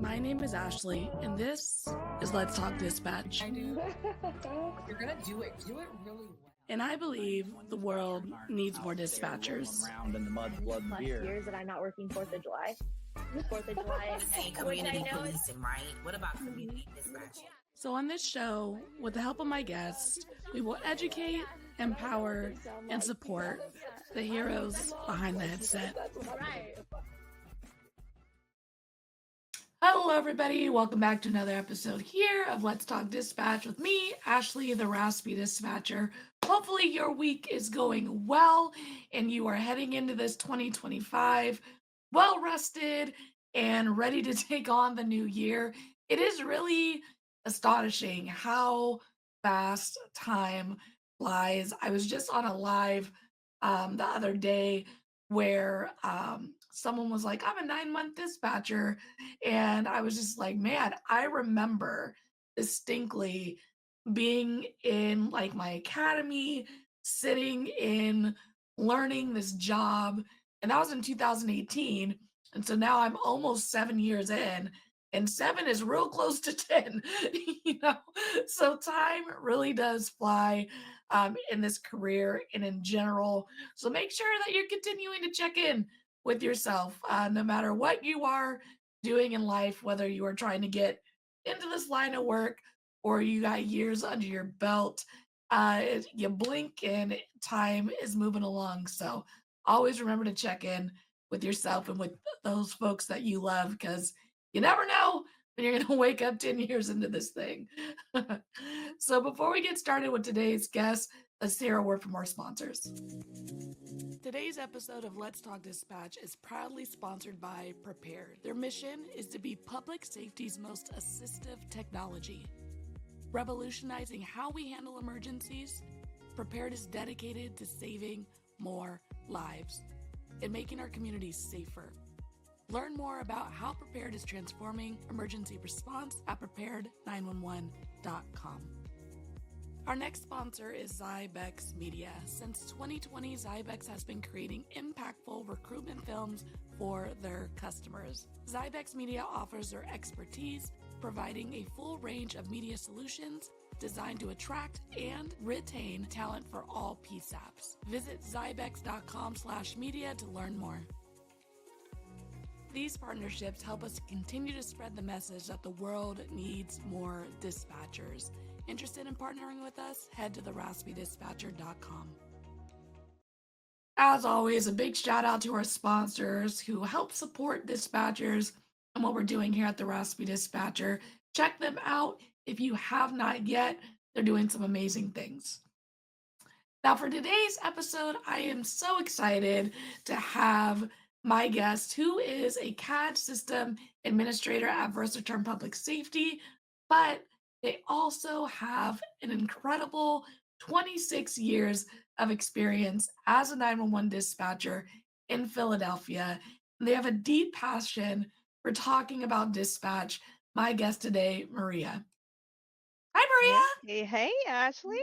My name is Ashley, and this is Let's Talk Dispatch. I do. You're gonna do it. Do it really well. And I believe the world needs more dispatchers. Around in the mud, blood, and beer. Years that I'm not working 4th of July. 4th of July. Say community policing, right? What about community dispatching? So on this show, with the help of my guests, we will educate, empower, and support the heroes behind the headset. Right. Hello, everybody. Welcome back to another episode here of Let's Talk Dispatch with me, Ashley, the Raspy Dispatcher. Hopefully, your week is going well and you are heading into this 2025 well rested and ready to take on the new year. It is really astonishing how fast time flies. I was just on a live the other day where someone was like, I'm a 9-month dispatcher. And I was just like, man, I remember distinctly being in like my academy, sitting in learning this job. And that was in 2018. And so now I'm almost 7 years in, and 7 is real close to 10, you know? So time really does fly in this career and in general. So make sure that you're continuing to check in with yourself, no matter what you are doing in life, whether you are trying to get into this line of work or you got years under your belt. You blink and time is moving along. So always remember to check in with yourself and with those folks that you love, because you never know when you're going to wake up 10 years into this thing. So before we get started with today's guest, let's hear a word from our sponsors. Today's episode of Let's Talk Dispatch is proudly sponsored by Prepared. Their mission is to be public safety's most assistive technology. Revolutionizing how we handle emergencies, Prepared is dedicated to saving more lives and making our communities safer. Learn more about how Prepared is transforming emergency response at prepared911.com. Our next sponsor is Zybex Media. Since 2020, Zybex has been creating impactful recruitment films for their customers. Zybex Media offers their expertise, providing a full range of media solutions designed to attract and retain talent for all PSAPs. Visit zybex.com/media to learn more. These partnerships help us continue to spread the message that the world needs more dispatchers. Interested in partnering with us? Head to theraspydispatcher.com. As always, a big shout out to our sponsors who help support dispatchers and what we're doing here at the Raspy Dispatcher. Check them out if you have not yet. They're doing some amazing things. Now, for today's episode, I am so excited to have my guest, who is a CAD System Administrator at Versaterm Public Safety, but they also have an incredible 26 years of experience as a 911 dispatcher in Philadelphia. And they have a deep passion for talking about dispatch. My guest today, Maria. Hi, Maria. Hey, Ashley.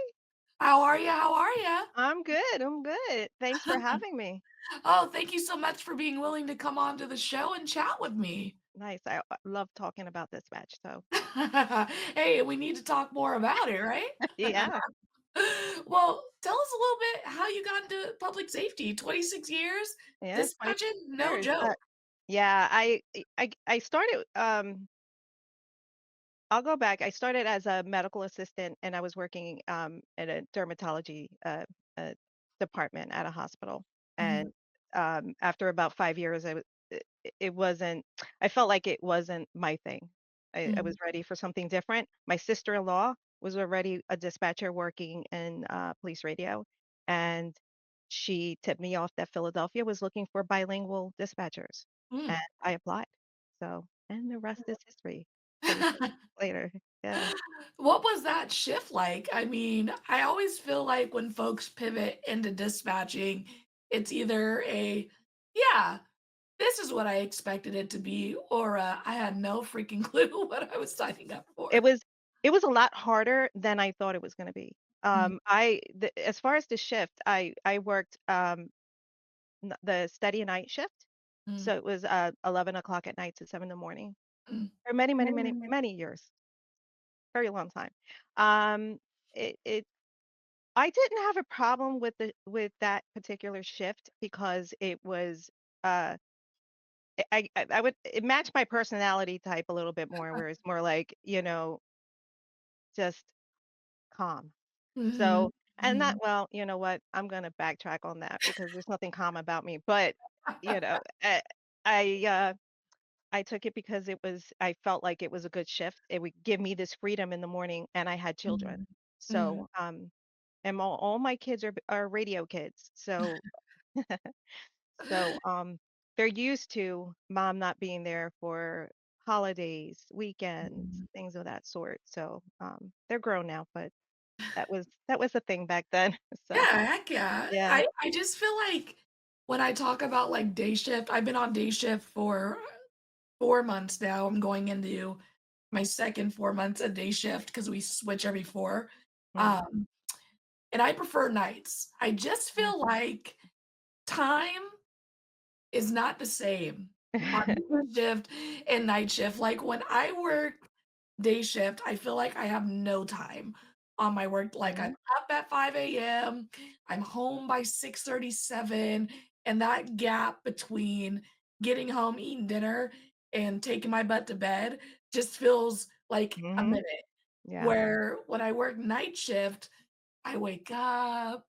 How are you? How are you? I'm good. I'm good. Thanks for having me. Oh, thank you so much for being willing to come on to the show and chat with me. Nice. I love talking about dispatch. So, Hey, we need to talk more about it, right? yeah. Well, tell us a little bit how you got into public safety. 26 years Yeah. dispatching, no Years. joke. Yeah. I started. I'll go back. I started as a medical assistant, and I was working at a dermatology department at a hospital. And after about 5 years, it wasn't. I felt like it wasn't my thing. I was ready for something different. My sister-in-law was already a dispatcher working in police radio, and she tipped me off that Philadelphia was looking for bilingual dispatchers, and I applied. So, and the rest is history. 26 years later, yeah. What was that shift like? I mean, I always feel like when folks pivot into dispatching, it's either yeah, this is what I expected it to be, or I had no freaking clue what I was signing up for. It was a lot harder than I thought it was going to be. As far as the shift, I worked the steady night shift, Mm. so it was 11 o'clock at night to 7 in the morning. for many, many, many, many years, very long time. Um, it I didn't have a problem with the with that particular shift because it was uh I would it matched my personality type a little bit more, where it's more like, just calm. Mhm, So, and that, mhm. well, you know what? I'm gonna backtrack on that because there's nothing calm about me. But, you know, I I took it because I felt like it was a good shift. It would give me this freedom in the morning, and I had children. Mhm, mhm, So, and all my kids are radio kids. So they're used to mom not being there for holidays, weekends, mhm. things of that sort. So, they're grown now, but that was a thing back then. So, Yeah, heck yeah. yeah. I just feel like when I talk about, like, day shift, I've been on day shift for 4 months now. I'm going into my second 4 months of day shift because we switch every 4. Mm, Um, and I prefer nights. I just mm. feel like time is not the same on day shift and night shift. Like, when I work day shift, I feel like I have no time on my work. Like, I'm Mhm, up at 5 AM, I'm home by 6:37, and that gap between getting home, eating dinner, and taking my butt to bed just feels like a mhm. minute. Yeah, Where when I work night shift, I wake up,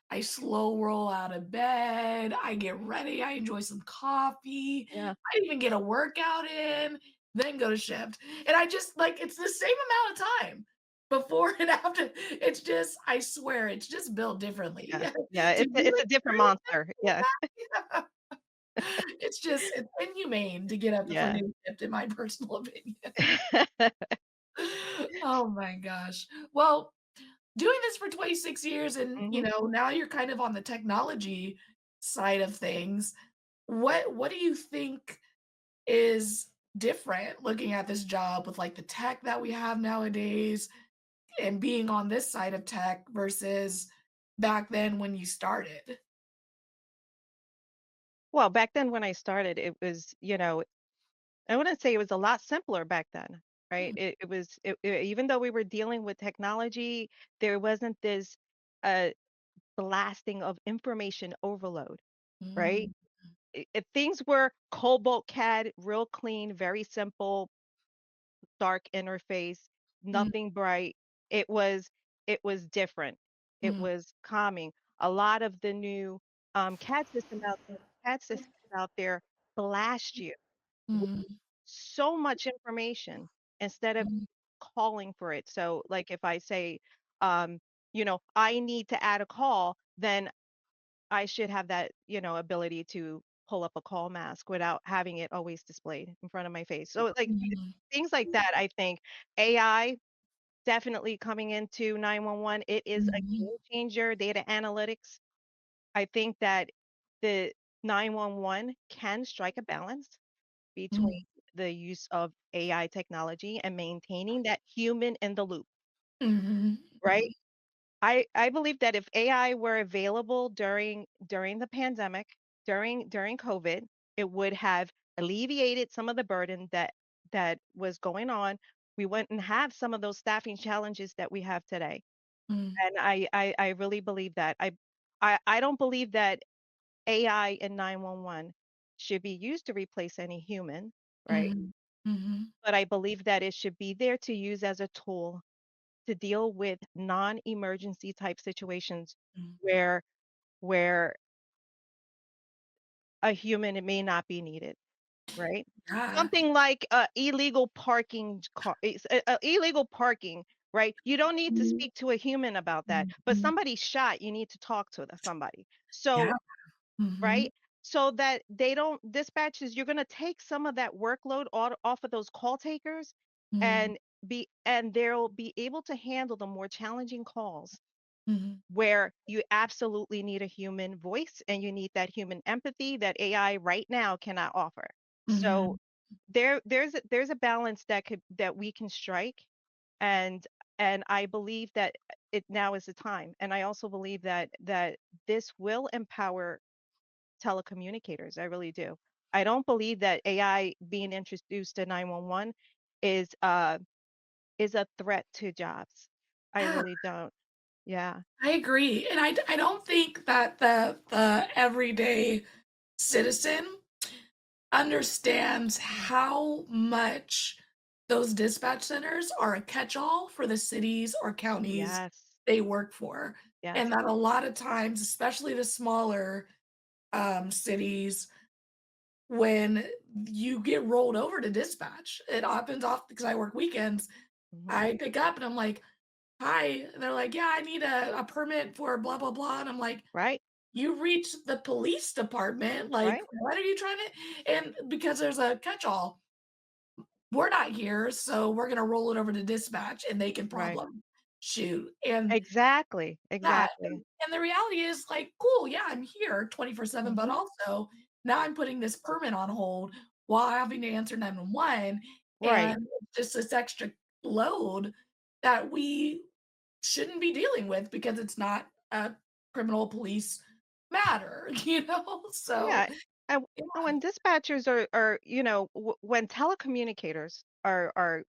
I slow roll out of bed, I get ready, I enjoy some coffee, yeah, I even get a workout in, then go to shift. And I just like it's the same amount of time before and after. It's just I swear it's just built differently. yeah, yeah. To you It's a different monster. Yeah, it's it's inhumane to get up for yeah. new shift in my personal opinion. Oh my gosh. Well, doing this for 26 years and, Mhm. now you're kind of on the technology side of things. What do you think is different looking at this job with, like, the tech that we have nowadays and being on this side of tech versus back then when you started? Well, back then when I started, it was, I wouldn't say it was a lot simpler back then, right? Even though we were dealing with technology, there wasn't this uh blasting of information overload, right? Mm, If things were Cobalt CAD, real clean, very simple, dark interface, mm, nothing bright, it was it was different. It mm, was calming. A lot of the new CAD systems out there blast you mm, so much information instead of mm, calling for it. So, like if I say, I need to add a call, then I should have that, ability to pull up a call mask without having it always displayed in front of my face. So, like mhm, things like that, I think AI definitely coming into 911. It is a mhm, game changer, data analytics. I think that the 911 can strike a balance between mm, the use of AI technology and maintaining that human in the loop, mhm, right? I believe that if AI were available during the pandemic, during COVID, it would have alleviated some of the burden that was going on. We wouldn't have some of those staffing challenges that we have today. mm, And I really believe that. I don't believe that AI in 911 should be used to replace any human, right? mhm, mhm, But I believe that it should be there to use as a tool to deal with non-emergency type situations mm. where where a human it may not be needed, right? Yeah. Something like illegal parking illegal parking, right? You don't need to Mhm, speak to a human about that, but mhm. somebody shot, you need to talk to somebody. Yeah. So, Mhm, right? So that they don't dispatches, you're going to take some of that workload off of those call takers mhm, and they'll be able to handle the more challenging calls mhm, where you absolutely need a human voice and you need that human empathy that AI right now cannot offer. So mhm, there's a balance that we can strike, and I believe that it now is the time. And I also believe that this will empower telecommunicators. I really do. I don't believe that AI being introduced to 911 is uh is a threat to jobs. I Yeah, really don't. Yeah. I agree, and I don't think that the everyday citizen understands how much those dispatch centers are a catch-all for the cities or counties Yes. they work for, Yes. and that a lot of times, especially the smaller, cities, when you get rolled over to dispatch, it happens often because I work weekends. Mhm. I pick up and I'm like, "Hi," and they're like, "Yeah, I need a permit for blah, blah, blah," and I'm like, Right? "You reached the police department, like, Right? what are you trying to," and because there's a catch-all, "We're not here, so we're gonna roll it over to dispatch, and they can Right. problem shoot," and Exactly. yeah, Exactly. and the reality is, like, cool, yeah, I'm here 24/7, but Mhm. also now I'm putting this permit on hold while having to answer 911, Right. and it's just this extra load that we shouldn't be dealing with because it's not a criminal police matter, you know? So, Yeah. And yeah. when dispatchers are, when telecommunicators are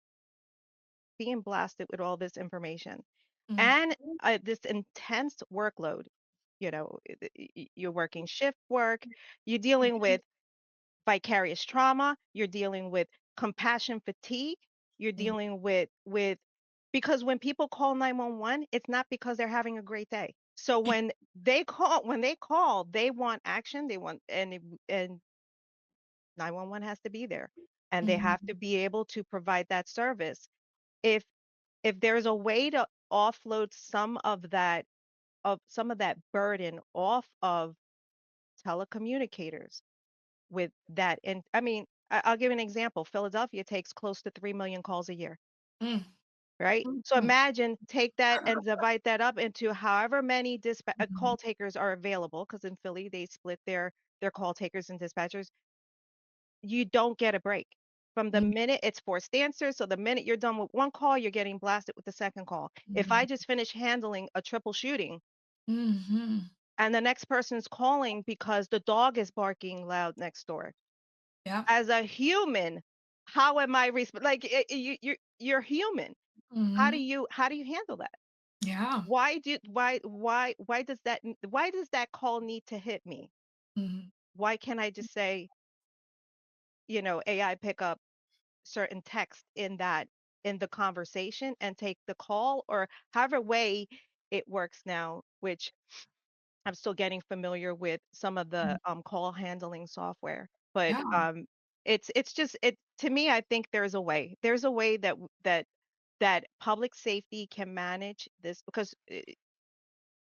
being blasted with all this information Mm, and this intense workload, you're working shift work, you're dealing with vicarious trauma, you're dealing with compassion fatigue, you're mm, dealing with because when people call 911, it's not because they're having a great day. So when they call, they want action, they want and 911 has to be there. And they have to mhm, be able to provide that service. If if there's a way to offload some of that burden off of telecommunicators with that. And I mean, I'll give an example. Philadelphia takes close to 3 million calls a year, mm, right? So mhm, imagine take that and divide that up into however many mhm, call takers are available, because in Philly they split their call takers and dispatchers. You don't get a break. From the mm, minute it's forced answers, so the minute you're done with one call, you're getting blasted with the second call. If I mhm, just finish handling a triple shooting mhm. and the next person's calling because the dog is barking loud next door, Yeah, as a human, how am I like you're human. mhm, How do you handle that? yeah, Why does that call need to hit me? mhm, Why can't I just say, AI pick up certain text in the conversation and take the call, or however way it works now, which I'm still getting familiar with some of mm, the call handling software. But yeah, it's just it to me. I think there's a way. There's a way that public safety can manage this, because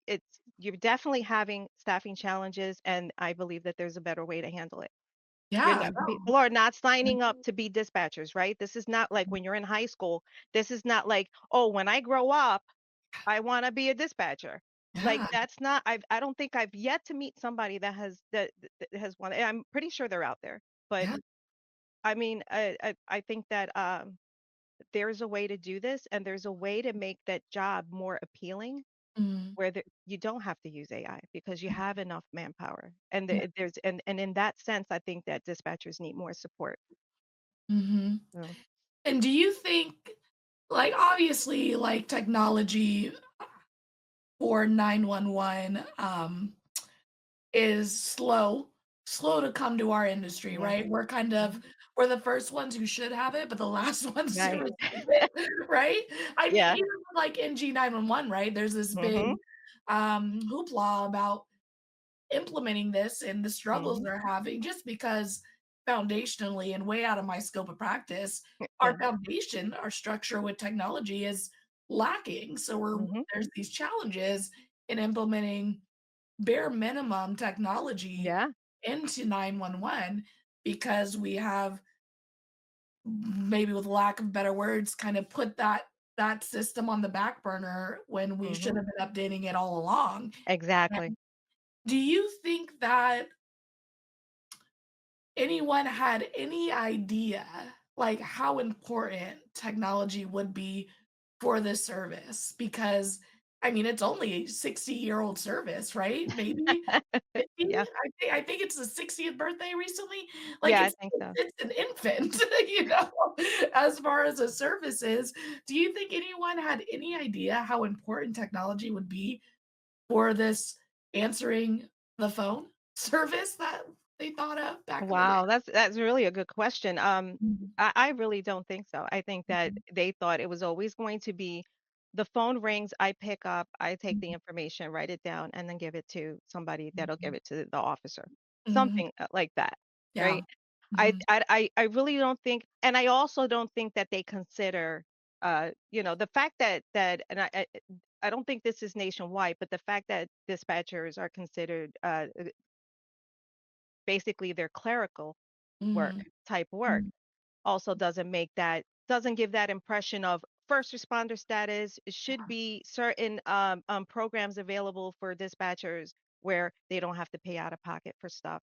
it's you're definitely having staffing challenges, and I believe that there's a better way to handle it. yeah, no, People are not signing up to be dispatchers, right? This is not like when you're in high school. This is not like, oh, when I grow up, I want to be a dispatcher. Like yeah, that's not. I don't think I've yet to meet somebody that has one. I'm pretty sure they're out there, but yeah, I mean, I think that there's a way to do this, and there's a way to make that job more appealing, mm, where you don't have to use AI because you have enough manpower. And yeah, and in that sense, I think that dispatchers need more support. mhm. So, And do you think, like, obviously, like, technology for 911, is slow to come to our industry, yeah. right? We're kind of Mhm. we're the first ones who should have it, but the last ones to Right. receive it, right? I mean, Yeah. even like NG911, right? There's this big Mhm. hoopla about implementing this and the struggles Mhm. they're having just because foundationally and way out of my scope of practice, our Yeah. foundation, our structure with technology is lacking. So Mhm. there's these challenges in implementing bare minimum technology Yeah. into 911 because we have, maybe with lack of better words, kind of put that system on the back burner when we should Mhm. have been updating it all along. Exactly. And do you think that anyone had any idea, like, how important technology would be for this service? Because I mean, it's only a 60-year-old service, right? Maybe 50? Yeah. I think it's the 60th birthday recently. Like, Yeah, I it's think so. it's an infant, you know, as far as a service is. Do you think anyone had any idea how important technology would be for this answering the phone service that they thought of back in the day? Wow, that's really a good question. Mhm, I really don't think so. I think that mhm, they thought it was always going to be the phone rings, I pick up, I take the mhm, information, write it down, and then give it to somebody that'll give mhm, it to the officer. mhm. Something like that, Yeah. right? Mhm, I really don't think, and I also don't think that they consider, the fact that, and I don't think this is nationwide, but the fact that dispatchers are considered, basically they're clerical work mhm, type work mhm. also doesn't give that impression of first responder status. It should Yeah. be certain programs available for dispatchers where they don't have to pay out of pocket for stuff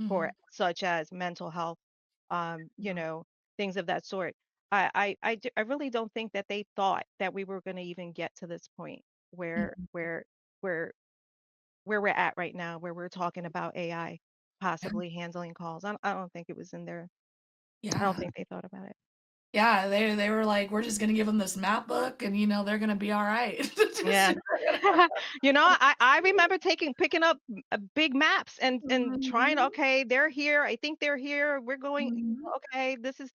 for Mhm, such as mental health, mhm, things of that sort. I really don't think that they thought that we were going to even get to this point where mhm. where where where we're at right now, where we're talking about AI Yeah. possibly handling calls. I don't think it was in there. I don't Yeah. think they thought about it. Yeah, they were like, "We're just gonna give them this map book and, they're gonna be alright." Just Yeah. I remember picking up big maps and trying, Mhm, okay, they're here. I think they're here. We're going, mhm. okay, this is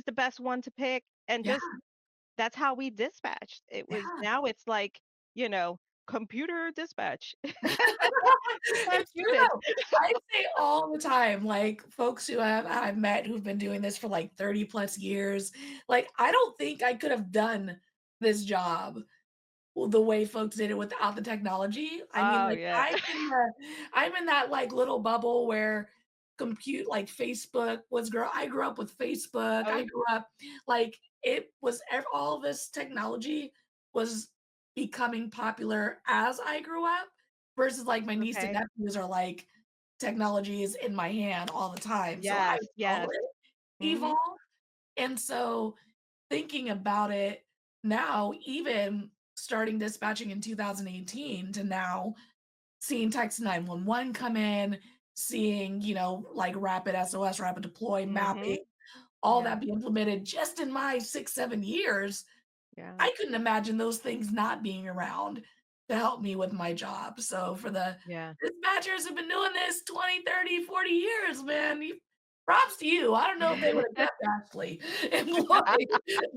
the best one to pick. And Yeah, just that's how we dispatched. It was yeah. now it's like, you know, computer dispatch. Dispatch It's true do this. though. I say all the time, like, folks who I've met who've been doing this for, like, 30 plus years, like, I don't think I could have done this job the way folks did it without the technology. I mean, Oh like, yeah. I'm in that, like, little bubble where compute like, Facebook was grow I grew up with Facebook. Oh, I grew up like, it was all this technology was becoming popular as I grew up versus, like, my niece and okay. nephews are like, technology is in my hand all the time, so I Yes, saw yes. it Mhm. evolve, and so thinking about it now, even starting dispatching in 2018 to now seeing text 911 come in, seeing, like rapid SOS, rapid deploy, Mhm. mapping, all Yeah. that be implemented just in my 6, 7 years, Yeah. I couldn't imagine those things not being around to help me with my job. So for the Yeah. dispatchers who've been doing this 20, 30, 40 years, man, props to you. I don't know if they would have kept Ashley employed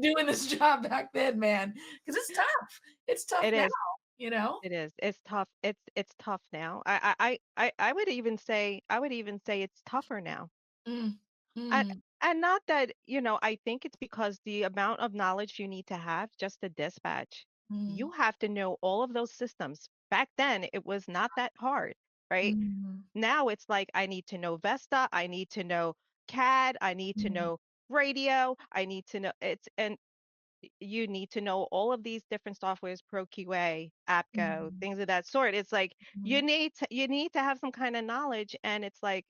doing this job back then, man, because it's tough. It's tough It now, is. you know? It is. It's tough. It's tough now. I would even say it's tougher now. Mm, I mm, and not that, I think it's because the amount of knowledge you need to have just to dispatch, you mm, have to know all of those systems. Back then, it was not that hard, right? mm, Now it's like I need to know Vesta, I need to know CAD, I need to mm, know radio, I need to know and you need to know all of these different softwares, ProQA, AppGo, mm, things of that sort. It's like you mm. need to you need to have some kind of knowledge, and it's like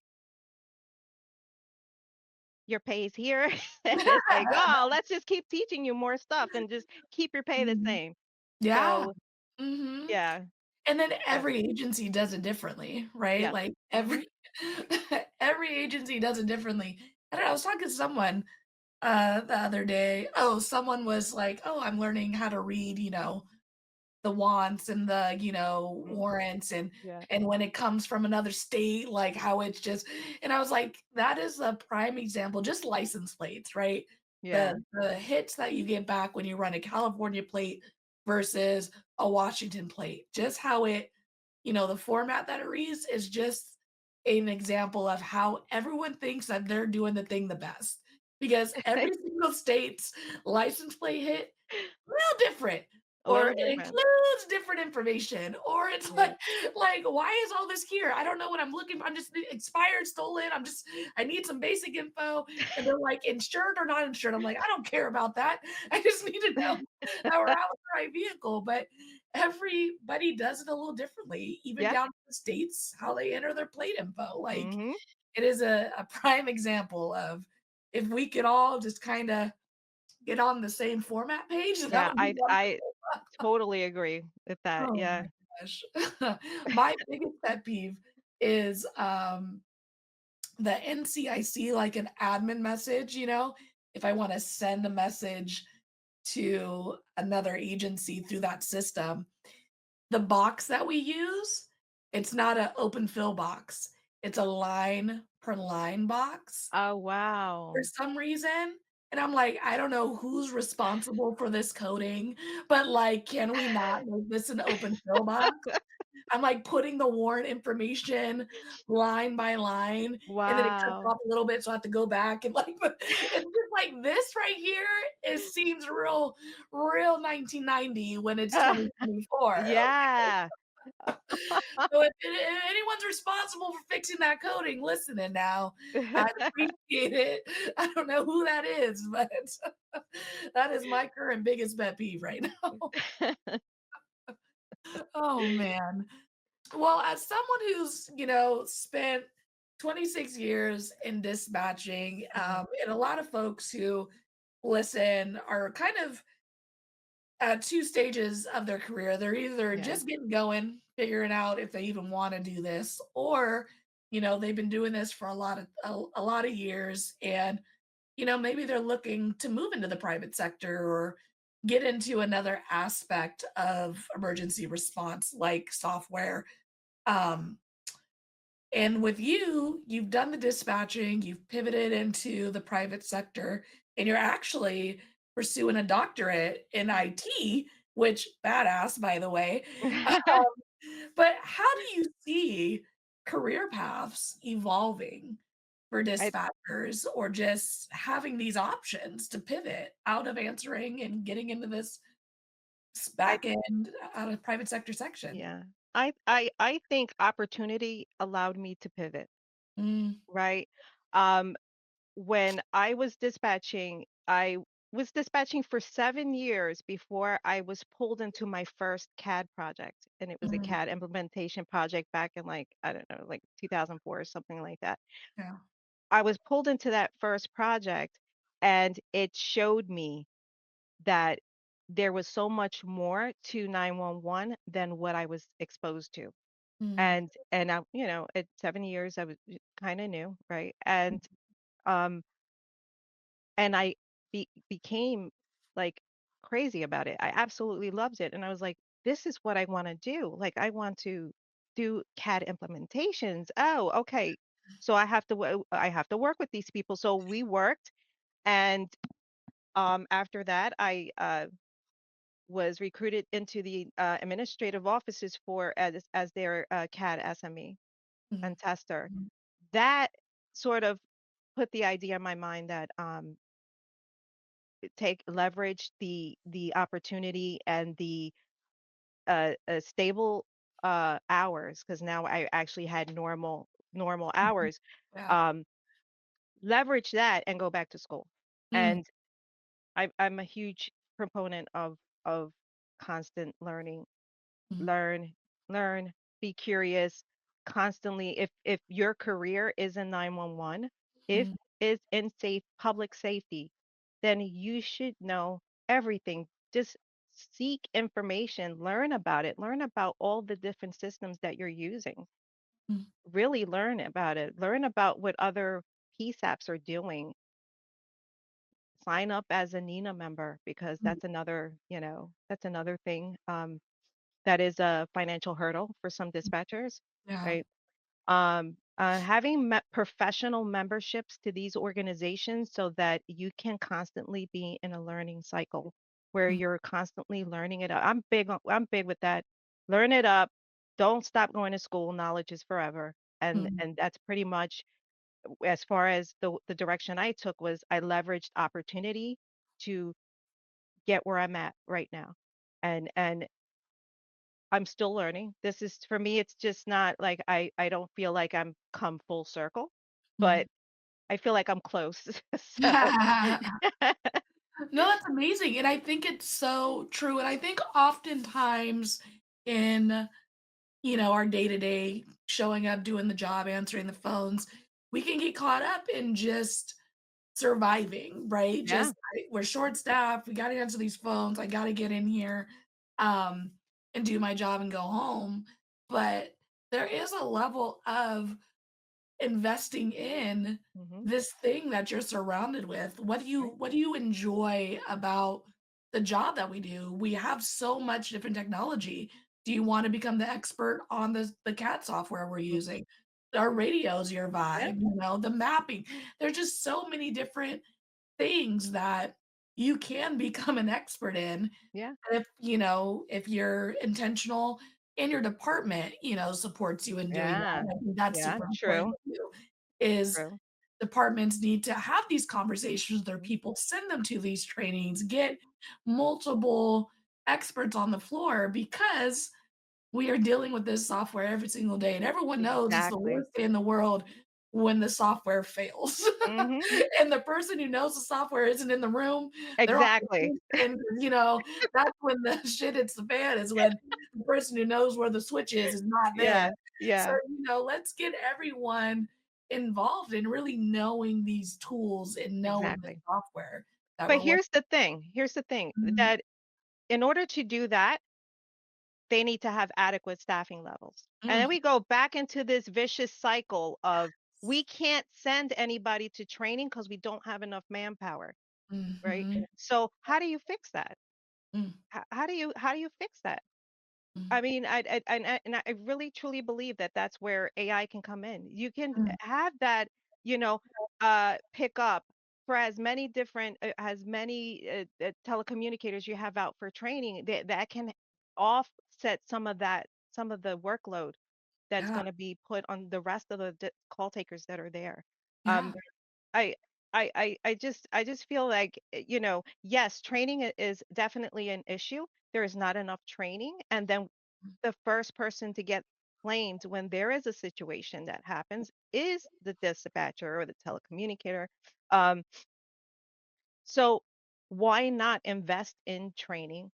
your pay's here. And it's like, oh, let's just keep teaching you more stuff and just keep your pay the Mhm. same. Yeah. So Mhm. yeah, And then yeah, every agency does it differently, right? yeah. Like, Hmm. every agency does it differently. I don't know, I was talking to someone, the other day. Oh, someone was like, "Oh, I'm learning how to read, the wants and the, Hmm. warrants Yeah, and when it comes from another state, like how it's just," and I was like, that is a prime example, just license plates, right? yeah. The hits that you get back when you run a California plate versus a Washington plate, just how the format that it reads is just an example of how everyone thinks that they're doing the thing the best because every single state's license plate hit little different, A or little it different. includes different information, or it's Yeah. like, "Why is all this here? I don't know what I'm looking for. I'm just expired, stolen. I need some basic info." And they're like, "Insured or not insured?" I'm like, "I don't care about that. I just need to know that we're out with the right vehicle." But everybody does it a little differently, even Yeah. down to the states, how they enter their plate info. Like, Hmm. it is a prime example of if we could all just kinda get on the same format page, that Yeah. would be I wonderful. totally agree with that. Oh Yeah. my gosh. My biggest pet peeve is the NCIC, like an admin message, if I want to send a message to another agency through that system, the box that we use, it's not an open fill box. It's a line per line box Oh, for wow. some reason. And I'm like, I don't know who's responsible for this coding, but like, can we not make this an open fill box? I'm like putting the warrant information line by line, and then it cuts Wow. off a little bit, so I have to go back and like, it's just like this right here. It seems real 1990 when it's 2024. Yeah. So if anyone's responsible for fixing that coding, listening now, I'd appreciate it. I don't know who that is, but that is my current biggest pet peeve right now. Oh man. Well, as someone who's, spent 26 years in dispatching, Mhm. and a lot of folks who listen are kind of at two stages of their career. They're either Yeah. just getting going, figuring out if they even want to do this, or, they've been doing this for a lot of years, and maybe they're looking to move into the private sector or get into another aspect of emergency response like software. Um, and with you, you've done the dispatching, you've pivoted into the private sector, and you're actually pursuing a doctorate in IT, which badass, by the way. But how do you see career paths evolving for I dispatchers or just having these options to pivot out of answering and getting into this I back end out of private sector section? yeah. I think opportunity allowed me to pivot, Mm, right? When I was dispatching for 7 years before I was pulled into my first CAD project, and it was a mm, CAD implementation project back in, like, I don't know, like 2004 or something like that. yeah. I was pulled into that first project, and it showed me that there was so much more to 911 than what I was exposed to. Mm, And I, at 7 years, I was kind of new, right? Um, and I became like crazy about it. I absolutely loved it. And I was like, this is what I want to do. Like, I want to do CAD implementations. Oh, okay. So I have to work with these people. So we worked, and after that, I was recruited into the administrative offices for as their CAD SME mm, and tester. mm, That sort of put the idea in my mind that take leverage the opportunity and the stable hours, because now I actually had normal mhm. hours. Yeah. Um, Leverage that and go back to school. Mm, And I'm a huge proponent of constant learning. mm, Learn, learn, be curious constantly. If your career is in 911, if mm, it's in public safety, then you should know everything. Just seek information, learn about it, learn about all the different systems that you're using. mm, Really learn about it. Learn about what other PSAPs are doing. Sign up as a NINA member, because mm. that's another thing. That is a financial hurdle for some dispatchers, Yeah. right? Having professional memberships to these organizations so that you can constantly be in a learning cycle where Mm, you're constantly learning it up. I'm big with that. Learn it up. Don't stop going to school. Knowledge is forever. And mm, and that's pretty much as far as the direction I took. Was I leveraged opportunity to get where I'm at right now. And I'm still learning. This is for me, it's just not like I don't feel like I'm come full circle, mm. but I feel like I'm close. So No, that's amazing, and I think it's so true, and I think oftentimes in, our day-to-day showing up, doing the job, answering the phones, we can get caught up in just surviving, right? yeah. We're short-staffed, we gotta answer these phones, I gotta get in here. um, and do my job and go home. But there is a level of investing in Mhm. this thing that you're surrounded with. Right. What do you enjoy about the job that we do? We have so much different technology. Do you want to become the expert on the CAD software we're Mhm. using? Our radios, your Yeah. vibe, the mapping. There's just so many different things that you can become an expert in Yeah. if, if you're intentional and your department, supports you in doing that. Yeah. I think that's Yeah. super important True. too, is True. departments need to have these conversations with their Mhm. people, send them to these trainings, get multiple experts on the floor because we are dealing with this software every single day, and everyone knows it's the Exactly. worst day in the world when the software fails. Mhm. And the person who knows the software isn't in the room, they're on Exactly. vacation, that's when the shit hits the fan is when the person who knows where the switch is not there. Yeah. So, Yeah. let's get everyone involved in really knowing these tools and knowing the Exactly. software that But we're working. here's the thing, Mhm, that in order to do that, they need to have adequate staffing levels. And then mm, we go back into this vicious cycle of we can't send anybody to training because we don't have enough manpower, right? mhm, So how do you fix that? mm, How do you fix that? mm, I mean, and I really truly believe that that's where AI can come in. You can mm. have that, you know, pick up for as many telecommunicators you have out for training, that can offset some of the workload that's Yeah, going to be put on the rest of the call takers that are there. yeah. Um, I. I just feel like, yes, training is definitely an issue. There is not enough training, and then the first person to get claimed when there is a situation that happens is the dispatcher or the telecommunicator. Um, so why not invest in training,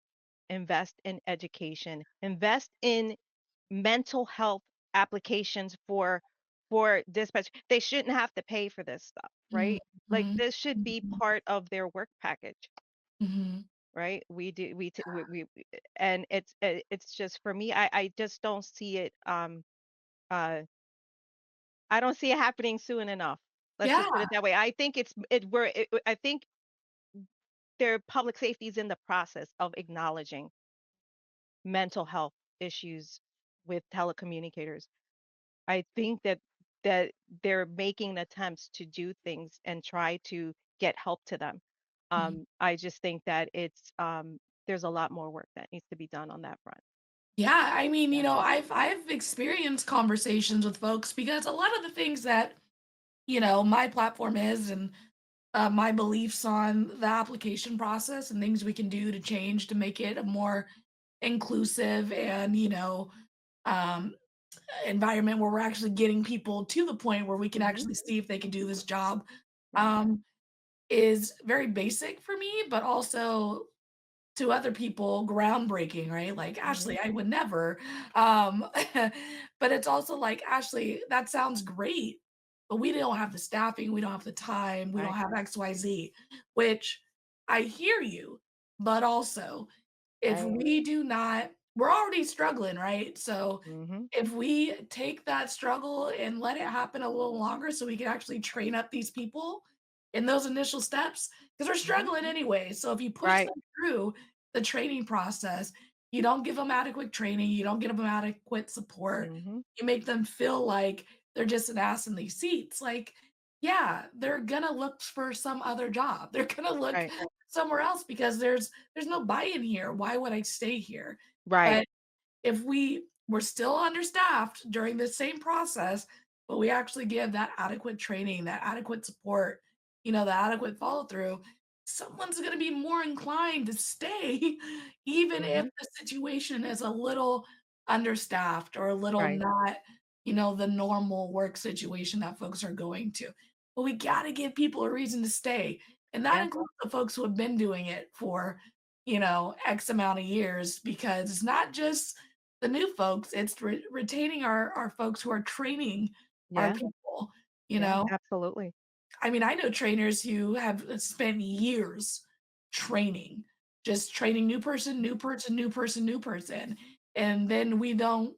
invest in education, invest in mental health applications for dispatch? They shouldn't have to pay for this stuff, Mhm, right? Like mhm, this should be mhm, part of their work package, mhm. right? We do and it's just, for me, I just don't see it. Uh, I don't see it happening soon enough. Let's just put Yeah, it that way. I think it's it we're it, I think their public safety is in the process of acknowledging mental health issues with telecommunicators. I think that they're making attempts to do things and try to get help to them. mhm. I just think that there's a lot more work that needs to be done on that front. Yeah, I mean, Yeah. I've experienced conversations with folks because a lot of the things that, my platform is and my beliefs on the application process and things we can do to change to make it a more inclusive and, um, environment where we're actually getting people to the point where we can Mhm. actually see if they can do this job, Right. um, is very basic for me, but also to other people groundbreaking, right? Like, Mhm. "Ashley, I would never." Um, but it's also like, "Ashley, that sounds great, but we don't have the staffing, we don't have the time, we don't Right. have XYZ," which I hear you, but also if Right. we do not we're already struggling, right? So, Mhm. if we take that struggle and let it happen a little longer so we can actually train up these people in those initial steps, because 'cause they're Mhm. struggling anyway, so if you push Right. them through the training process, you don't give them adequate training, you don't give them adequate support, Mhm. you make them feel like they're just an ass in these seats, like, yeah, they're gonna look for some other job. They're gonna look Right. somewhere else because there's no buy-in here. Why would I stay here? Right. But if we were still understaffed during the same process, but we actually give that adequate training, that adequate support, the adequate follow through, someone's going to be more inclined to stay, even if Mhm. the situation is a little understaffed or a little Right. not, the normal work situation that folks are going to. But we got to give people a reason to stay. And that Yeah. includes the folks who have been doing it for, X amount of years because it's not just the new folks, it's retaining our folks who are training our Yeah. people, you Yeah. know? Absolutely. I mean, I know trainers who have spent years training just training new person, new person, new person, new person, and then we don't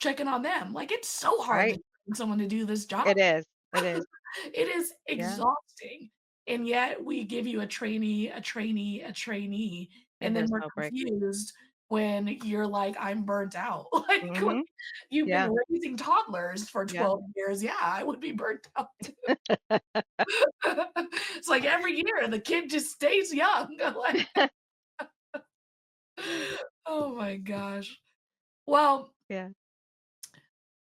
check in on them. Like, it's so hard to Right. train someone to do this job. It is. It is. It is Yeah. exhausting, and yet we give you a trainee, a trainee, a trainee, And and then there's we're no break. confused when you're like, "I'm burnt out." Like, when Mhm. you've been Yeah. raising toddlers for Yeah. 12 years, yeah, I would be burnt out too. It's like every year the kid just stays young. Like, oh my gosh. Well, Yeah.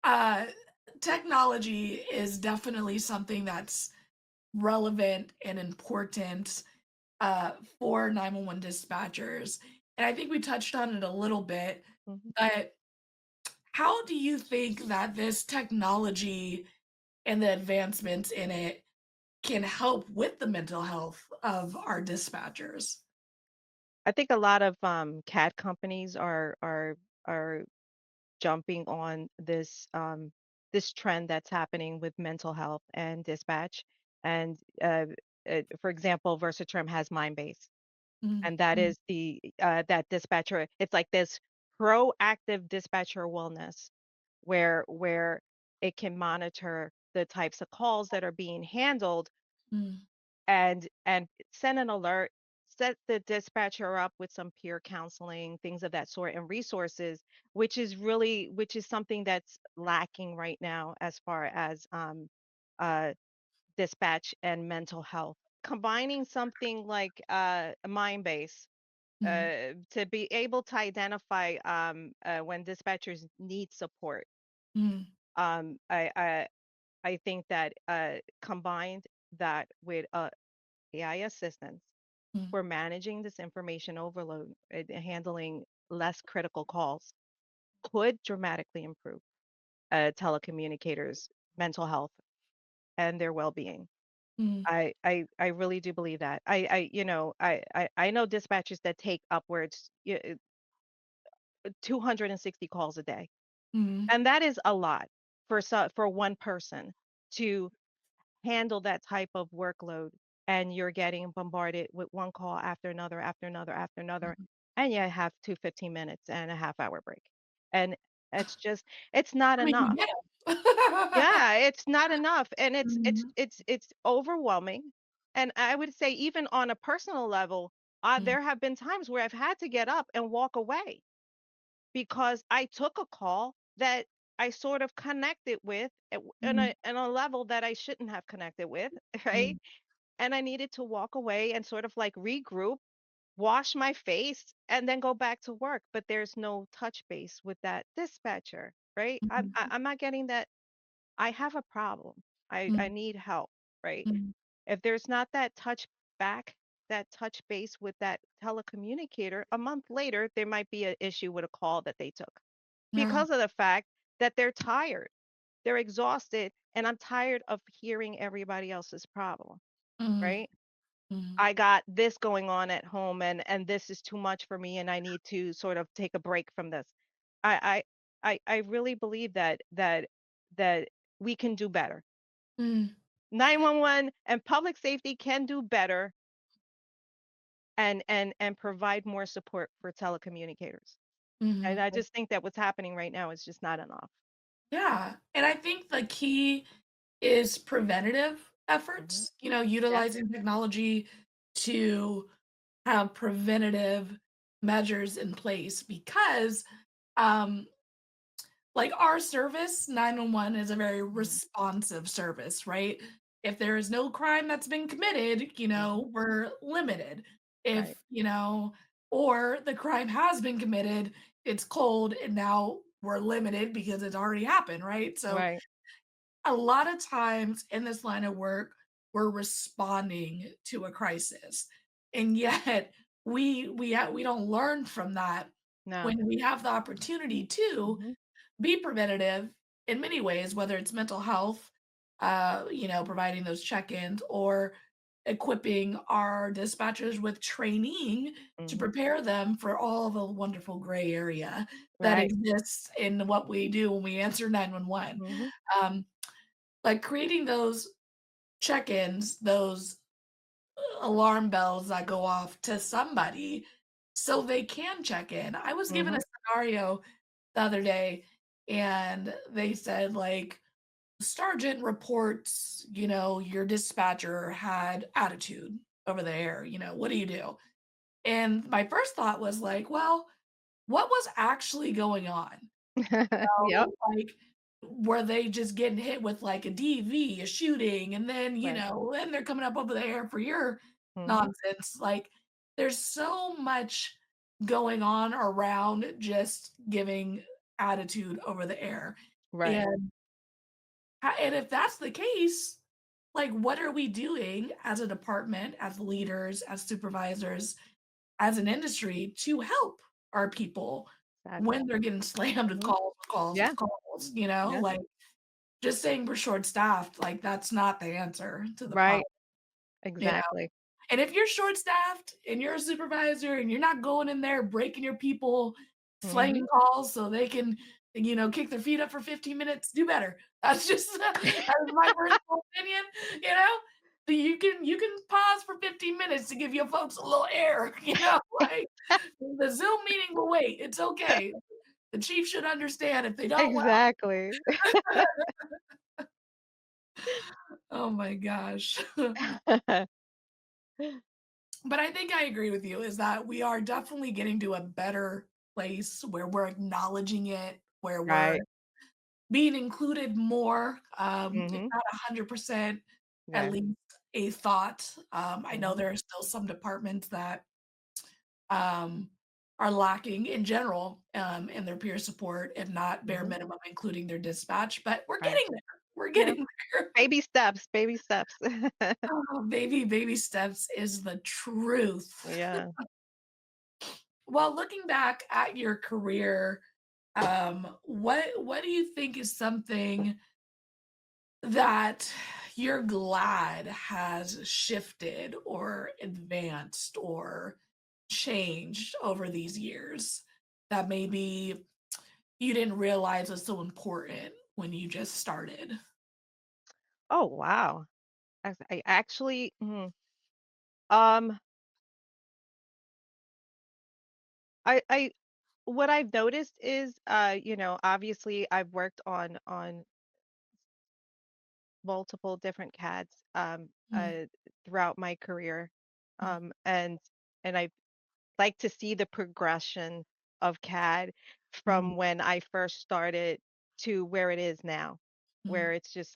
uh, technology is definitely something that's relevant and important for 911 dispatchers. And I think we touched on it a little bit, Mhm. but how do you think that this technology and the advancements in it can help with the mental health of our dispatchers? I think a lot of CAD companies are jumping on this trend that's happening with mental health and dispatch. And for example, Versatrim has Mindbase, Mm, and that mm, is the that dispatcher. It's like this proactive dispatcher wellness, where it can monitor the types of calls that are being handled mm, and send an alert, set the dispatcher up with some peer counseling, things of that sort, and resources, which is something that's lacking right now as far as uh, dispatch and mental health. Combining something like a mind base mm, to be able to identify when dispatchers need support. mm, Um, I, I I think that combined that with AI assistance mm, for managing this information overload and handling less critical calls could dramatically improve telecommunicators' mental health and their well-being. mm, I really do believe that. I know dispatchers that take upwards 260 calls a day, mm, and that is a lot for one person to handle that type of workload, and you're getting bombarded with one call after another, after another, after another, mhm. and you have 2 15 minutes and a half-hour break. And it's just it's not I mean, we enough. get 'em. Yeah, it's not enough, and Mhm, it's overwhelming, and I would say even on a personal level, mm, there have been times where I've had to get up and walk away because I took a call that I sort of connected with mm, in a level that I shouldn't have connected with, right? mm, And I needed to walk away and sort of like regroup, wash my face, and then go back to work. But there's no touch base with that dispatcher, right? mhm, I'm not getting that. I have a problem. I mm, need help, right? mm, If there's not that touch back, that touch base with that telecommunicator, a month later, there might be an issue with a call that they took yeah, because of the fact that they're tired, they're exhausted, and I'm tired of hearing everybody else's problem, mm, right? mm, I got this going on at home and this is too much for me and I need to sort of take a break from this. I really believe that we can do better. mm, 911 and public safety can do better and provide more support for telecommunicators. And mhm. I just think that what's happening right now is just not enough. Yeah, and I think the key is preventative Mhm. efforts, Yeah. utilizing technology to have preventative measures in place because, um, like our service, 911 is a very Mhm. responsive service, right? If there is no crime that's been committed, Mhm. we're limited. Right. If, or the crime has been committed, it's cold and now we're limited because it's already happened, right? So Right. a lot of times in this line of work, we're responding to a crisis. And yet we don't learn from that No. when we have the opportunity to Mhm. be preventative in many ways, whether it's mental health, providing those check-ins or equipping our dispatchers with training to Mhm. prepare them for all the wonderful gray area that Right. exists in what we do when we answer 911. Mhm. Um, like creating those check-ins, those alarm bells that go off to somebody so they can check in. I was given a Mhm. scenario the other day, and they said, like, sergeant reports, your dispatcher had attitude over the air. What do you do? And my first thought was like, well, what was actually going on? Yep. Like, were they just getting hit with like a DV, a shooting, and then, Right. then they're coming up over the air for your Mhm. nonsense? Like, there's so much going on around just giving attitude over the air. Right. And and if that's the case, like, what are we doing as a department, as leaders, as supervisors, as an industry to help our people Exactly. when they're getting slammed with Mhm. calls, with calls, Yeah. with calls, Yeah. like, just saying we're short-staffed, like, that's not the answer to the problem, Right. you know? Exactly. And if you're short-staffed and you're a supervisor and you're not going in there breaking your people, Mhm. slanging calls so they can, kick their feet up for 15 minutes, do better. That's just that's my personal opinion, you know? But you can pause for 15 minutes to give your folks a little air, like, the Zoom meeting will wait, it's okay. The chief should understand. If they don't, well, Exactly. oh my gosh. But I think I agree with you is that we are definitely getting to a better place where we're acknowledging it, where we're Right. being included more, if Mhm. not 100%, at Right. least a thought. I know Mhm. there are still some departments that um, are lacking in general in their peer support, if not bare Mhm. minimum, including their dispatch, but we're Right. getting there. We're Yeah. getting there. Baby steps, baby steps. Oh, baby steps is the truth. Yeah. Well, looking back at your career, what do you think is something that you're glad has shifted or advanced or changed over these years that maybe you didn't realize was so important when you just started? Oh, wow. I actually um, I what I've noticed is, obviously I've worked on multiple different CADs, Mm, throughout my career, mm, and I like to see the progression of CAD mm, from when I first started to where it is now, mm, where it's just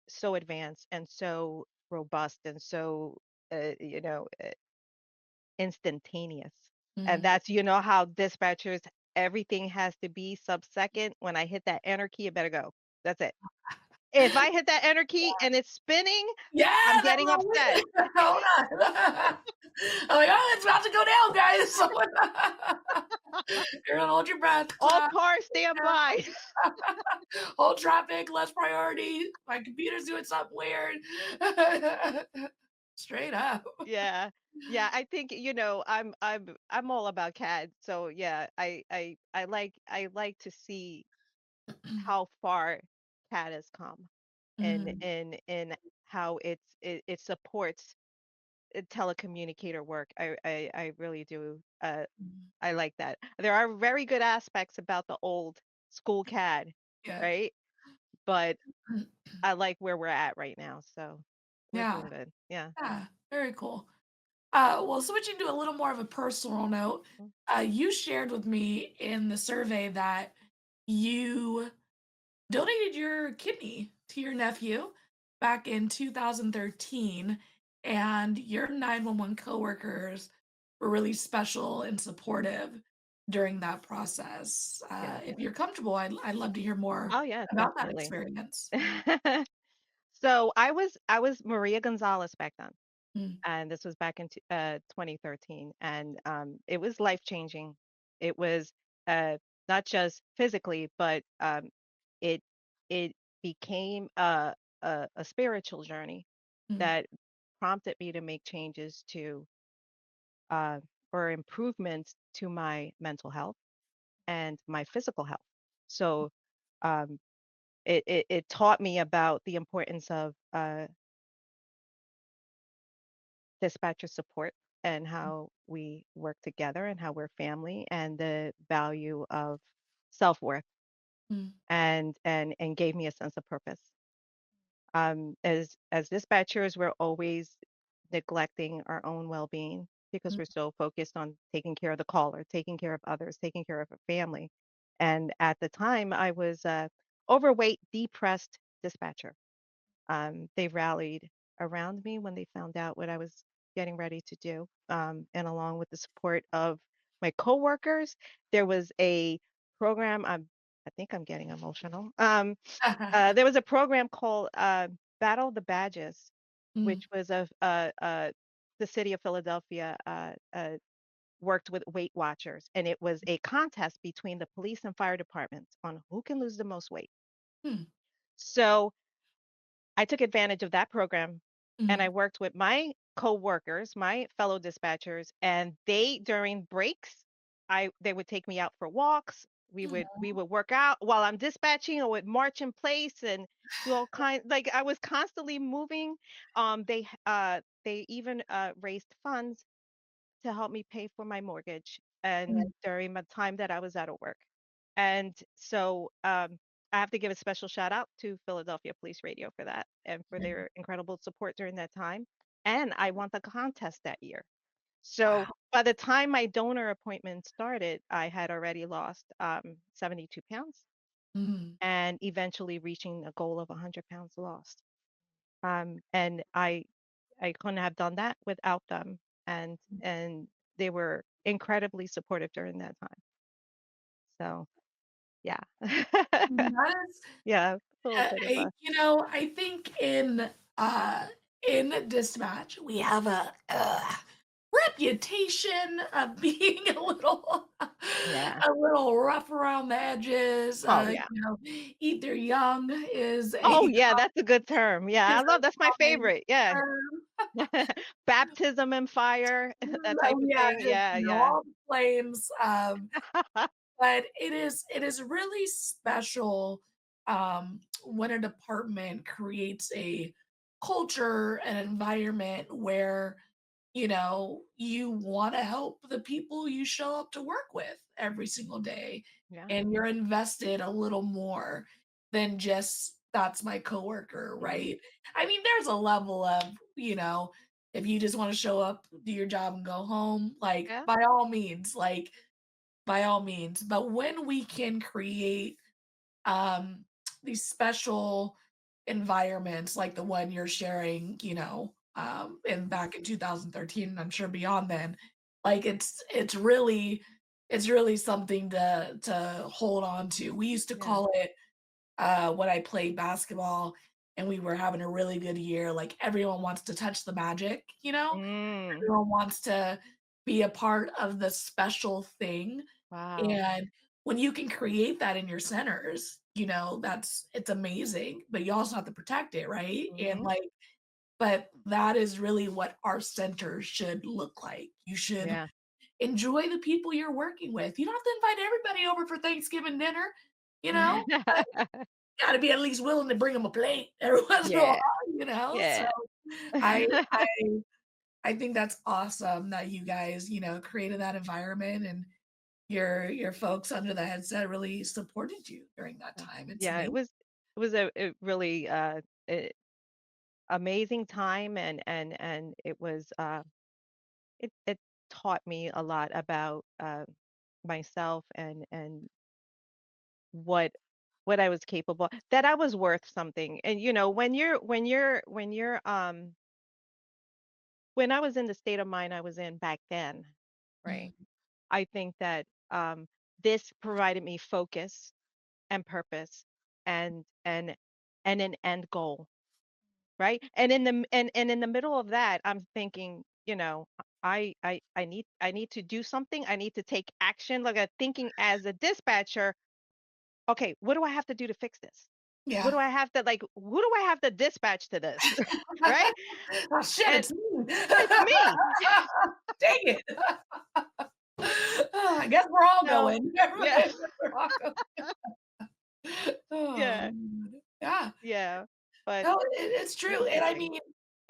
so advanced and so robust and so instantaneous. And mm. that's how dispatchers everything has to be sub-second. When I hit that enter key, it better go. That's it. If I hit that enter key and it's spinning, Yeah, I'm that getting moment. upset. Hold on. I'm like, "Oh, it's about to go down, guys." Everyone hold your breath, All clap, cars stand by. hold traffic, less priority. My computer's doing something weird. Straight up. Yeah. Yeah, I think, I'm all about CAD. So yeah, I like to see how far CAD has come and Mhm, and how it supports telecommunicator work. I really do. mhm. I like that. There are very good aspects about the old school CAD, Yeah. right? But I like where we're at right now, so we're Yeah, doing good. Yeah. yeah, very cool. Well, switching to a little more of a personal note, Mm. you shared with me in the survey that you donated your kidney to your nephew back in 2013, and your 911 coworkers were really special and supportive during that process. Yeah. If you're comfortable, I'd love to hear more Oh yeah, about that definitely. experience. So I was Maria Gonzalez back then, Mm, and this was back in 2013, and it was life changing. It was not just physically, but it it became a spiritual journey mm, that prompted me to make changes uh, or improvements to my mental health and my physical health. So um, it taught me about the importance of dispatcher support. and how we work together and how we're family and the value of self-worth Mm, and gave me a sense of purpose. As dispatchers, we're always neglecting our own well-being because mm, we're so focused on taking care of the caller, taking care of others, taking care of a family. And at the time, I was a overweight, depressed dispatcher. They rallied around me when they found out what I was getting ready to do. And along with the support of my coworkers, there was a program. I think I'm getting emotional. There was a program called Battle the Badges, mm, which was the city of Philadelphia worked with Weight Watchers, and it was a contest between the police and fire departments on who can lose the most weight. mm, So I took advantage of that program and I mm. worked with my co-workers, my fellow dispatchers, and they during breaks, they would take me out for walks. We would work out while I'm dispatching or would march in place and do all kind like I was constantly moving. They even raised funds to help me pay for my mortgage and Mm, during my time that I was out of work. And so I have to give a special shout out to Philadelphia Police Radio for that and for mm. their incredible support during that time. And I won the contest that year. So Wow. by the time my donor appointment started, I had already lost 72 pounds Mm, and eventually reaching a goal of 100 pounds lost. And I couldn't have done that without them, and they were incredibly supportive during that time. So yeah, that is, yeah, a little bit of a I think in dispatch we have a reputation of being yeah. a little rough around the edges. Oh yeah. Either young is Oh a yeah, that's a good term. Yeah, I is love that's my a common favorite. Yeah. term. Baptism and fire, that type Oh of yeah, thing. just Yeah, yeah. all the flames. But it is really special when a department creates a culture, an environment where you want to help the people you show up to work with every single day, Yeah. and you're invested a little more than just that's my coworker, Mhm. right? I mean, there's a level of, if you just want to show up, do your job and go home, like Yeah. by all means. But when we can create um, these special environments like the one you're sharing, in back in 2013, and I'm sure beyond then, like it's really something to hold on to. We used to Yeah. call it when I played basketball and we were having a really good year, like everyone wants to touch the magic, Mm. everyone wants to be a part of the special thing, Wow. and when you can create that in your centers, it's amazing, but you also have to protect it, right? And Mhm. like, but that is really what our centers should look like. You should Yeah. enjoy the people you're working with. You don't have to invite everybody over for Thanksgiving dinner, but you gotta be at least willing to bring them a plate every once in a while, Yeah. So Yeah. I I I think that's awesome that you guys, created that environment, and your folks under the headset really supported you during that time. It's Yeah, amazing. it was a really amazing time and it taught me a lot about myself and what what I was capable that I was worth something. And when I was in the state of mind I was in back then, right? Mm, I think that this provided me focus and purpose and and an end goal, right? And in the middle of that, I'm thinking, I need to do something. I need to take action. Like thinking as a dispatcher, okay, what do I have to do to fix this? What yeah. do I have to like? Who do I have to dispatch to this? Right? Oh, shit, And it's me. it's me. Dang it. I guess we're all So going. yeah, We're all going. Oh, yeah, man. Yeah. yeah. But No, it's true, it's and I amazing. mean,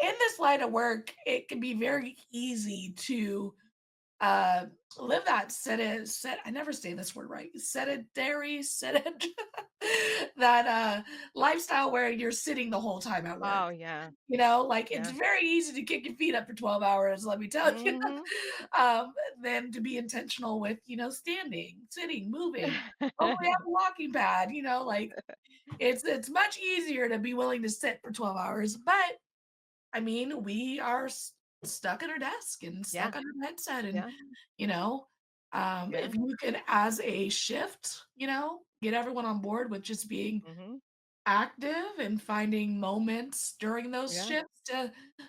in this line of work, it can be very easy to uh live that I never say this word right, that lifestyle where you're sitting the whole time at work. Oh, yeah. Like it's Yeah. very easy to kick your feet up for 12 hours, let me tell you. Mhm. Than to be intentional with, standing, sitting, moving. Hopefully have a walking pad, like it's much easier to be willing to sit for 12 hours. But I mean, we are stuck at our desk and Yeah. stuck on our headset. And, Yeah. you know, Yeah. if you could, as a shift, get everyone on board with just being Mhm. active and finding moments during those Yeah. shifts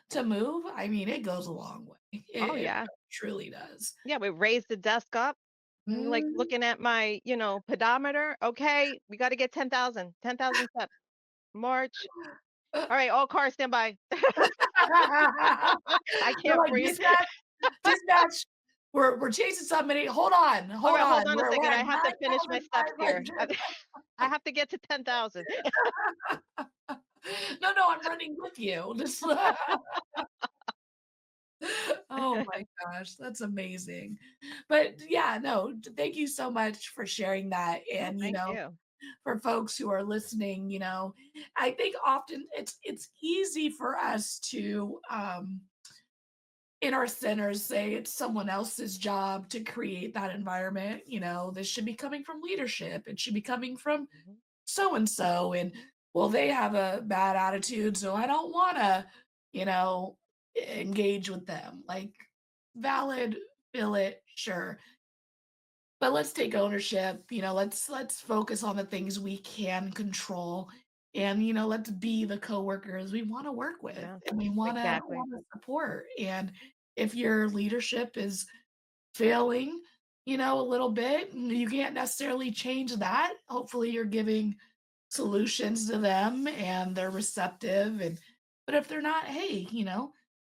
to move, I mean, it goes a long way. Oh, It yeah. truly does. Yeah, we raised the desk up, like, Mhm. looking at my, pedometer. "Okay, we gotta get 10,000 steps. March. Alright, all cars stand by. I They're can't like, breathe." dispatch, we're chasing somebody. Hold Alright, hold on. on a We're second, at I have to finish my steps here. 9,500. I have to get to 10,000. No, no, I'm running with you. Just oh my gosh, that's amazing. But yeah, no, thank you so much for sharing that. Oh, And thank you. for folks who are listening, I think often it's easy for us to in our centers say it's someone else's job to create that environment. This should be coming from leadership. It should be coming from Mhm. so and so. And well, they have a bad attitude, so I don't want to, engage with them. Like, valid, feel it, sure. But let's take ownership. Let's focus on the things we can control. And let's be the coworkers we want to work with Yeah, and we want to exactly. support. And if your leadership is failing, a little bit, you can't necessarily change that. Hopefully you're giving solutions to them and they're receptive. And but if they're not, hey,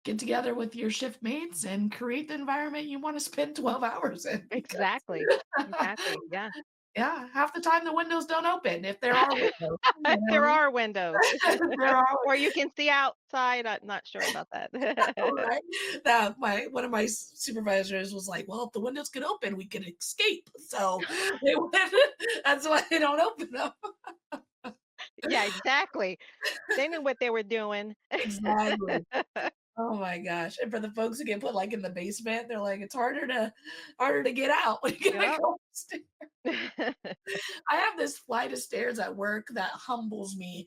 get together with your shift mates and create the environment you want to spend 12 hours in, because Exactly. Exactly, yeah. yeah, half the time the windows don't open if there are windows, If there are windows. if there are Or you can see outside, I'm not sure about that. right. Now, my one of my supervisors was like, "Well, if the windows could open, we could escape." So they went, that's why they don't open them. Yeah, exactly. They knew what they were doing. Exactly. Oh my gosh. And for the folks who get put like in the basement, they're like, it's harder to get out when you gotta Yep. go upstairs. I have this flight of stairs at work that humbles me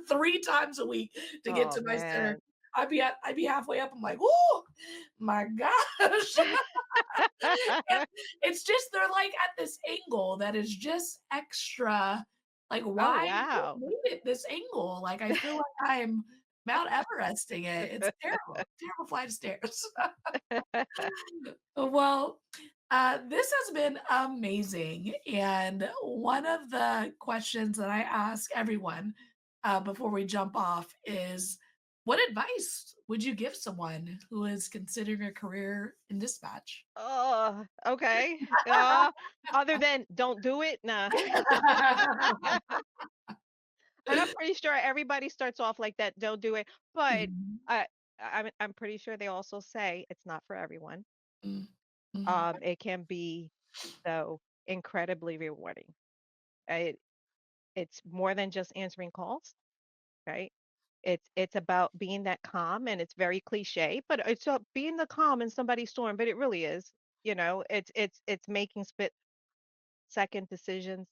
3 times a week to get Oh, to my center. man. I'd be halfway up. I'm like, oh my gosh. And it's just they're like at this angle that is just extra. Like, Oh, why wow. made it this angle? Like, I feel like I'm Mount Everesting it. It's terrible, terrible flight of stairs. Well, this has been amazing. And one of the questions that I ask everyone before we jump off is, what advice would you give someone who is considering a career in dispatch? Oh, okay. Other than don't do it? Nah. And I'm pretty sure everybody starts off like that, don't do it. But Mhm, I'm pretty sure they also say it's not for everyone. mm, mhm, It can be, though, incredibly rewarding. It it's more than just answering calls, right? It's about being that calm, and it's very cliche, but it's being the calm in somebody's storm, but it really is. It's making split second decisions.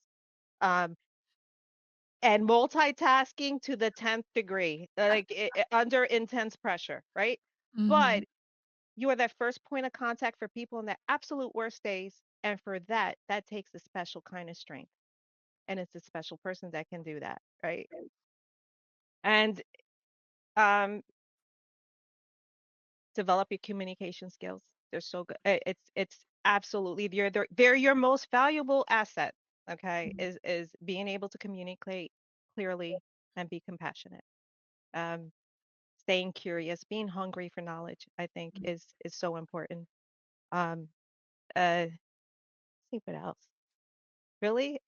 Um, and multitasking to the 10th degree, like under intense pressure, right? But mhm. you are that first point of contact for people in their absolute worst days. And for that, that takes a special kind of strength. And it's a special person that can do that, right? And um, develop your communication skills. They're so good. It's absolutely they're your most valuable asset. Okay, is being able to communicate clearly and be compassionate. Um, Staying curious, being hungry for knowledge, I think is so important. Um, let's see what else. Really,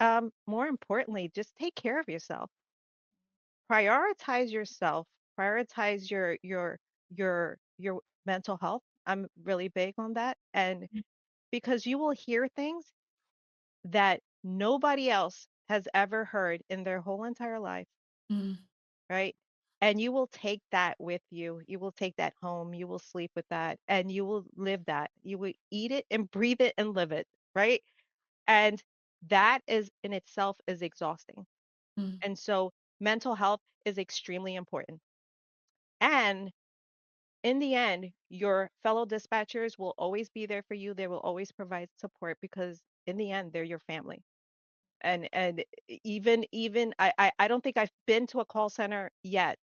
more importantly, just take care of yourself. Prioritize yourself prioritize your mental health. I'm really big on that. And because you will hear things that nobody else has ever heard in their whole entire life, Mm, right? And you will take that with you. You will take that home. You will sleep with that and you will live that. You will eat it and breathe it and live it, right? And that is in itself is exhausting. mm, And so mental health is extremely important. And in the end, your fellow dispatchers will always be there for you. They will always provide support because in the end, they're your family. And even I don't think I've been to a call center yet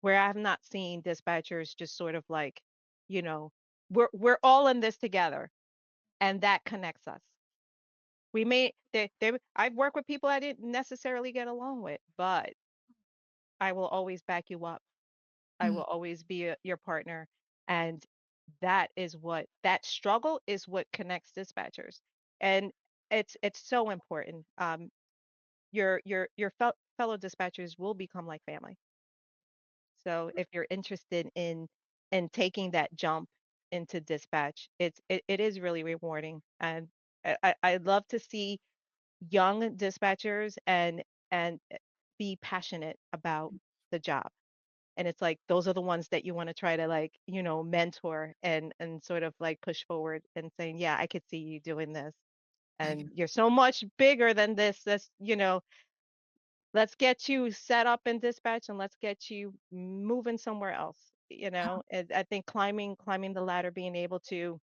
where I have not seen dispatchers just sort of like, you know, we're all in this together, and that connects us. We may they I've worked with people I didn't necessarily get along with, but I will always back you up. I mm. will always be your partner, and that is what that struggle is what connects dispatchers, and it's so important. Your fellow dispatchers will become like family. So if you're interested in taking that jump into dispatch, it is really rewarding, and I love to see young dispatchers and be passionate about the job. And it's like those are the ones that you want to try to like, mentor and sort of like push forward and saying, yeah, I could see you doing this. I And you're so much bigger than this, let's get you set up in dispatch and let's get you moving somewhere else. And I think climbing the ladder, being able to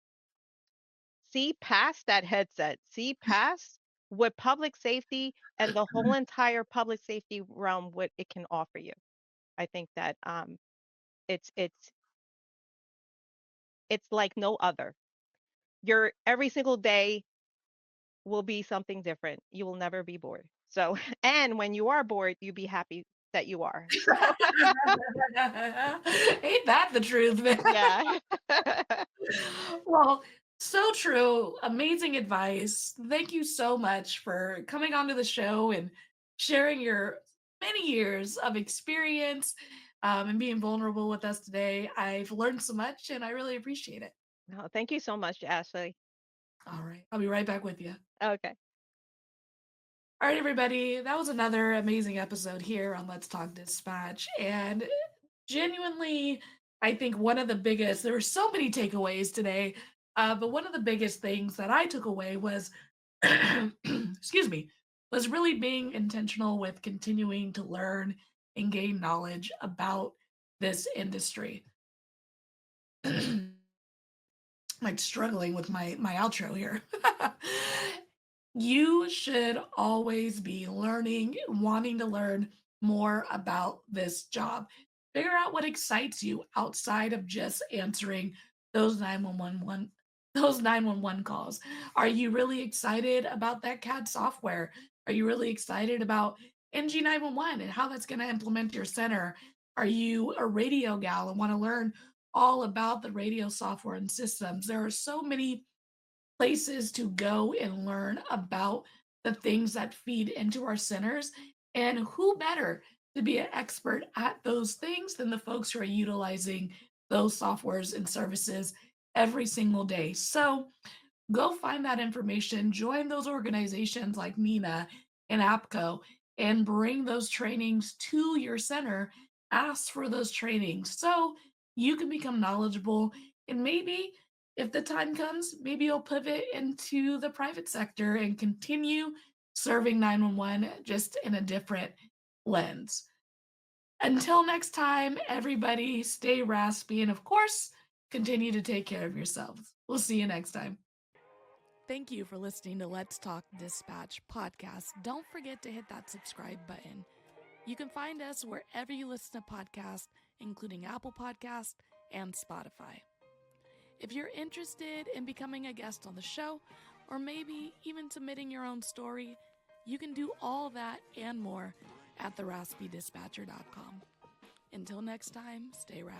see past that headset, see past what public safety and the whole entire public safety realm, what it can offer you. I think that it's it's it's like no other. Your every single day will be something different. You will never be bored. So, and when you are bored, you be happy that you are. So, Ain't that the truth, man? yeah. Well, so true. Amazing advice. Thank you so much for coming onto the show and sharing your many years of experience and being vulnerable with us today. I've learned so much and I really appreciate it. No, thank you so much, Ashley. All right. I'll be right back with you. Okay. All right, everybody. That was another amazing episode here on Let's Talk Dispatch. And genuinely, I think one of the biggest, there were so many takeaways today, but one of the biggest things that I took away was, excuse me, was really being intentional with continuing to learn and gain knowledge about this industry. Like struggling with my outro here. You should always be learning, wanting to learn more about this job. Figure out what excites you outside of just answering those 911 those 911 calls. Are you really excited about that CAD software? Are you really excited about NG911 and how that's going to implement your center? Are you a radio gal and want to learn all about the radio software and systems? There are so many places to go and learn about the things that feed into our centers. And who better to be an expert at those things than the folks who are utilizing those softwares and services every single day? So go find that information, join those organizations like Nina and APCO, and bring those trainings to your center. Ask for those trainings so you can become knowledgeable. And maybe if the time comes, maybe you'll pivot into the private sector and continue serving 911 just in a different lens. Until next time, everybody stay raspy and, of course, continue to take care of yourselves. We'll see you next time. Thank you for listening to Let's Talk Dispatch podcast. Don't forget to hit that subscribe button. You can find us wherever you listen to podcasts, including Apple Podcasts and Spotify. If you're interested in becoming a guest on the show, or maybe even submitting your own story, you can do all that and more at theraspydispatcher.com. Until next time, stay raspy.